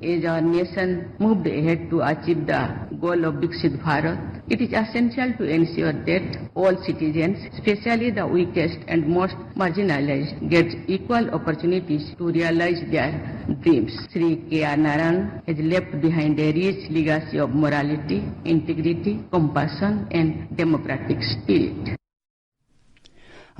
As our nation moved ahead to achieve the goal of Viksit Bharat, it is essential to ensure that all citizens, especially the weakest and most marginalized, get equal opportunities to realize their dreams. Sri K.R. Narayan has left behind a rich legacy of morality, integrity, compassion, and democratic spirit.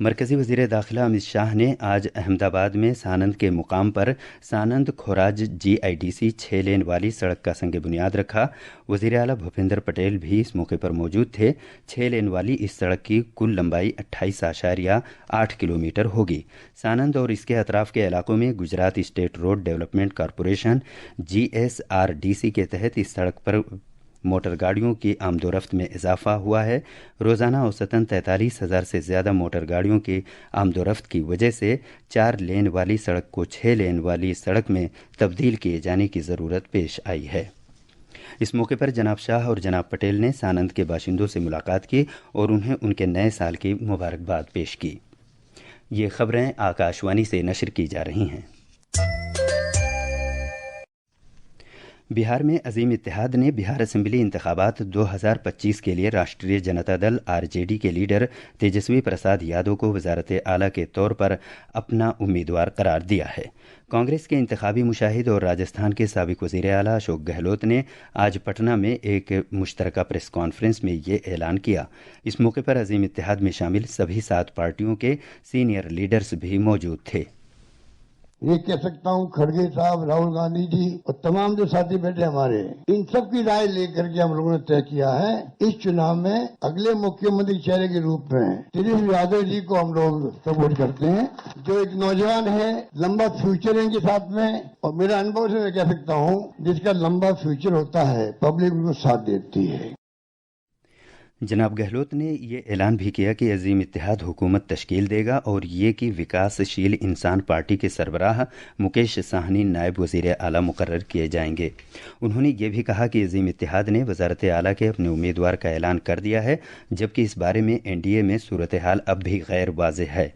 مرکزی وزیر داخلہ امت شاہ نے آج احمدآباد میں سانند کے مقام پر Sanand کھوراج GIDC 6 لین والی سڑک کا سنگ بنیاد رکھا۔ وزیر اعلیٰ بھوپندر پٹیل بھی اس موقع پر موجود تھے۔ 6 لین والی اس سڑک کی کل لمبائی 28.8 کلومیٹر ہوگی۔ سانند اور اس کے اطراف کے علاقوں میں Gujarat state road development corporation GSRDC کے تحت اس سڑک پر موٹر گاڑیوں کی آمد و رفت میں اضافہ ہوا ہے۔ روزانہ اوسطاً 43,000 سے زیادہ موٹر گاڑیوں کی آمد و رفت کی وجہ سے 4 لین والی سڑک کو 6 لین والی سڑک میں تبدیل کیے جانے کی ضرورت پیش آئی ہے۔ اس موقع پر جناب شاہ اور جناب پٹیل نے سانند کے باشندوں سے ملاقات کی اور انہیں ان کے نئے سال کی مبارکباد پیش کی۔ یہ خبریں آکاشوانی سے نشر کی جا رہی ہیں۔ بہار میں عظیم اتحاد نے بہار اسمبلی انتخابات 2025 کے لیے راشٹریہ جنتا دل RJD کے لیڈر تیجسوی پرساد یادو کو وزارت اعلیٰ کے طور پر اپنا امیدوار قرار دیا ہے۔ کانگریس کے انتخابی مشاہد اور راجستھان کے سابق وزیر اعلیٰ اشوک گہلوت نے آج پٹنہ میں ایک مشترکہ پریس کانفرنس میں یہ اعلان کیا۔ اس موقع پر عظیم اتحاد میں شامل سبھی 7 پارٹیوں کے سینئر لیڈرز بھی موجود تھے۔ یہ کہہ سکتا ہوں کھڑگے صاحب، راہل گاندھی جی اور تمام جو ساتھی بیٹھے ہمارے، ان سب کی رائے لے کر کے ہم لوگوں نے طے کیا ہے اس چناؤ میں اگلے مکھیہ منتری چہرے کے روپ میں تیجسوی یادو جی کو ہم لوگ سپورٹ کرتے ہیں، جو ایک نوجوان ہے، لمبا فیوچر ہے ان کے ساتھ میں، اور میرا انبھو سے میں کہہ سکتا ہوں جس کا لمبا فیوچر ہوتا ہے پبلک ان کو ساتھ دیتی ہے۔ جناب گہلوت نے یہ اعلان بھی کیا کہ عظیم اتحاد حکومت تشکیل دے گا اور یہ کہ وکاس شیل انسان پارٹی کے سربراہ مکیش ساہنی نائب وزیر اعلیٰ مقرر کیے جائیں گے۔ انہوں نے یہ بھی کہا کہ عظیم اتحاد نے وزارت اعلیٰ کے اپنے امیدوار کا اعلان کر دیا ہے، جبکہ اس بارے میں NDA میں صورتحال اب بھی غیر واضح ہے۔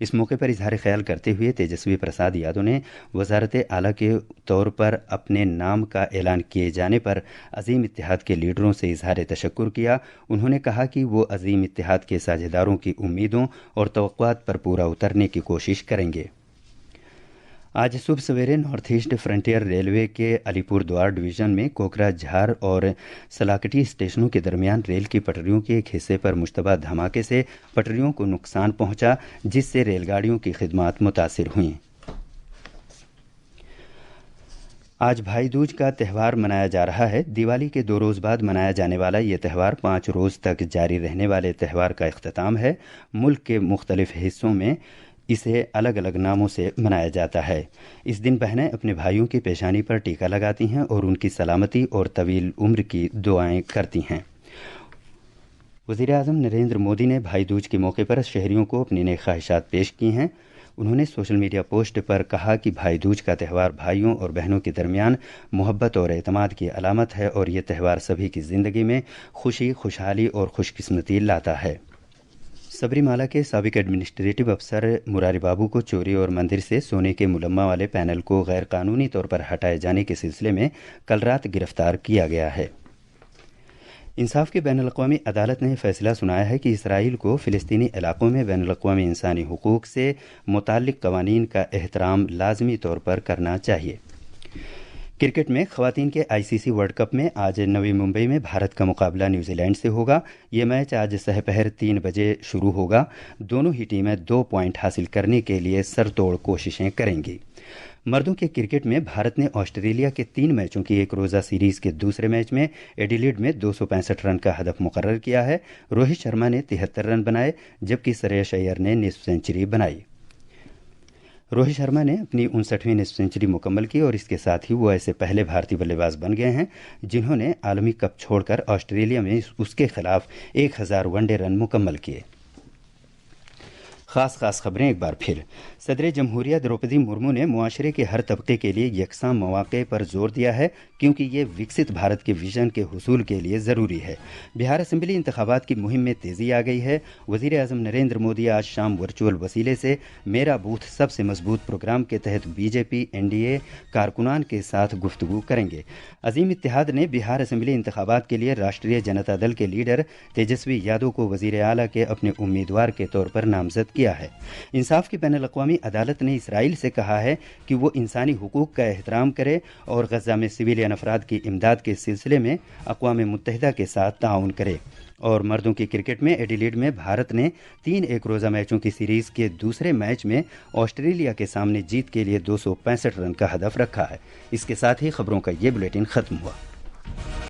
اس موقع پر اظہار خیال کرتے ہوئے تیجسوی پرساد یادو نے وزارت اعلیٰ کے طور پر اپنے نام کا اعلان کیے جانے پر عظیم اتحاد کے لیڈروں سے اظہار تشکر کیا۔ انہوں نے کہا کہ وہ عظیم اتحاد کے ساجھیداروں کی امیدوں اور توقعات پر پورا اترنے کی کوشش کریں گے۔ آج صبح سویرے نارتھ ایسٹ فرنٹیئر ریلوے کے علی پور دوار ڈویژن میں کوکرا جھار اور سلاکٹی اسٹیشنوں کے درمیان ریل کی پٹریوں کے ایک حصے پر مشتبہ دھماکے سے پٹریوں کو نقصان پہنچا، جس سے ریل گاڑیوں کی خدمات متاثر ہوئیں۔ آج بھائی دوج کا تہوار منایا جا رہا ہے۔ دیوالی کے 2 روز بعد منایا جانے والا یہ تہوار 5 روز تک جاری رہنے والے تہوار کا اختتام ہے۔ ملک کے مختلف حصوں میں اسے الگ الگ ناموں سے منایا جاتا ہے۔ اس دن بہنیں اپنے بھائیوں کی پیشانی پر ٹیکہ لگاتی ہیں اور ان کی سلامتی اور طویل عمر کی دعائیں کرتی ہیں۔ وزیر اعظم نریندر مودی نے بھائی دوج کے موقع پر شہریوں کو اپنی نیک خواہشات پیش کی ہیں۔ انہوں نے سوشل میڈیا پوسٹ پر کہا کہ بھائی دوج کا تہوار بھائیوں اور بہنوں کے درمیان محبت اور اعتماد کی علامت ہے اور یہ تہوار سبھی کی زندگی میں خوشی، خوشحالی اور خوش قسمتی لاتا ہے۔ سبری مالا کے سابق ایڈمنسٹریٹو افسر مراری بابو کو چوری اور مندر سے سونے کے ملمہ والے پینل کو غیر قانونی طور پر ہٹائے جانے کے سلسلے میں کل رات گرفتار کیا گیا ہے۔ انصاف کی بین الاقوامی عدالت نے فیصلہ سنایا ہے کہ اسرائیل کو فلسطینی علاقوں میں بین الاقوامی انسانی حقوق سے متعلق قوانین کا احترام لازمی طور پر کرنا چاہیے۔ کرکٹ میں خواتین کے ICC ورلڈ کپ میں آج نوی ممبئی میں بھارت کا مقابلہ نیوزی لینڈ سے ہوگا۔ یہ میچ آج سہ پہر 3 بجے شروع ہوگا۔ دونوں ہی ٹیمیں 2 پوائنٹ حاصل کرنے کے لیے سر توڑ کوششیں کریں گی۔ مردوں کے کرکٹ میں بھارت نے آسٹریلیا کے 3 میچوں کی ایک روزہ سیریز کے دوسرے میچ میں ایڈیلیڈ میں 265 رن کا ہدف مقرر کیا ہے۔ روہت شرما نے 73 رن بنائے، جبکہ سریش ایئر نے نصف سینچری بنائی۔ روہت شرما نے اپنی 59ویں نصف سینچری مکمل کی اور اس کے ساتھ ہی وہ ایسے پہلے بھارتی بلے باز بن گئے ہیں جنہوں نے عالمی کپ چھوڑ کر آسٹریلیا میں اس کے خلاف 1000 ون ڈے رن مکمل کیے۔ خاص خبریں ایک بار پھر۔ صدر جمہوریہ دروپدی مرمو نے معاشرے کے ہر طبقے کے لیے یکساں مواقع پر زور دیا ہے کیونکہ یہ وکست بھارت کے ویژن کے حصول کے لیے ضروری ہے۔ بہار اسمبلی انتخابات کی مہم میں تیزی آ گئی ہے۔ وزیر اعظم نریندر مودی آج شام ورچوئل وسیلے سے میرا بوتھ سب سے مضبوط پروگرام کے تحت BJP NDA کارکنان کے ساتھ گفتگو کریں گے۔ عظیم اتحاد نے بہار اسمبلی انتخابات کے لیے راشٹریہ جنتا دل کے لیڈر تیجسوی یادو کو وزیر اعلیٰ کے اپنے امیدوار کے طور پر نامزد کیا ہے۔ انصاف کی بین الاقوامی عدالت نے اسرائیل سے کہا ہے کہ وہ انسانی حقوق کا احترام کرے اور غزہ میں سویلین افراد کی امداد کے سلسلے میں اقوام متحدہ کے ساتھ تعاون کرے۔ اور مردوں کی کرکٹ میں ایڈیلیڈ میں بھارت نے 3 ایک روزہ میچوں کی سیریز کے دوسرے میچ میں آسٹریلیا کے سامنے جیت کے لیے 265 رن کا ہدف رکھا ہے۔ اس کے ساتھ ہی خبروں کا یہ بلیٹن ختم ہوا۔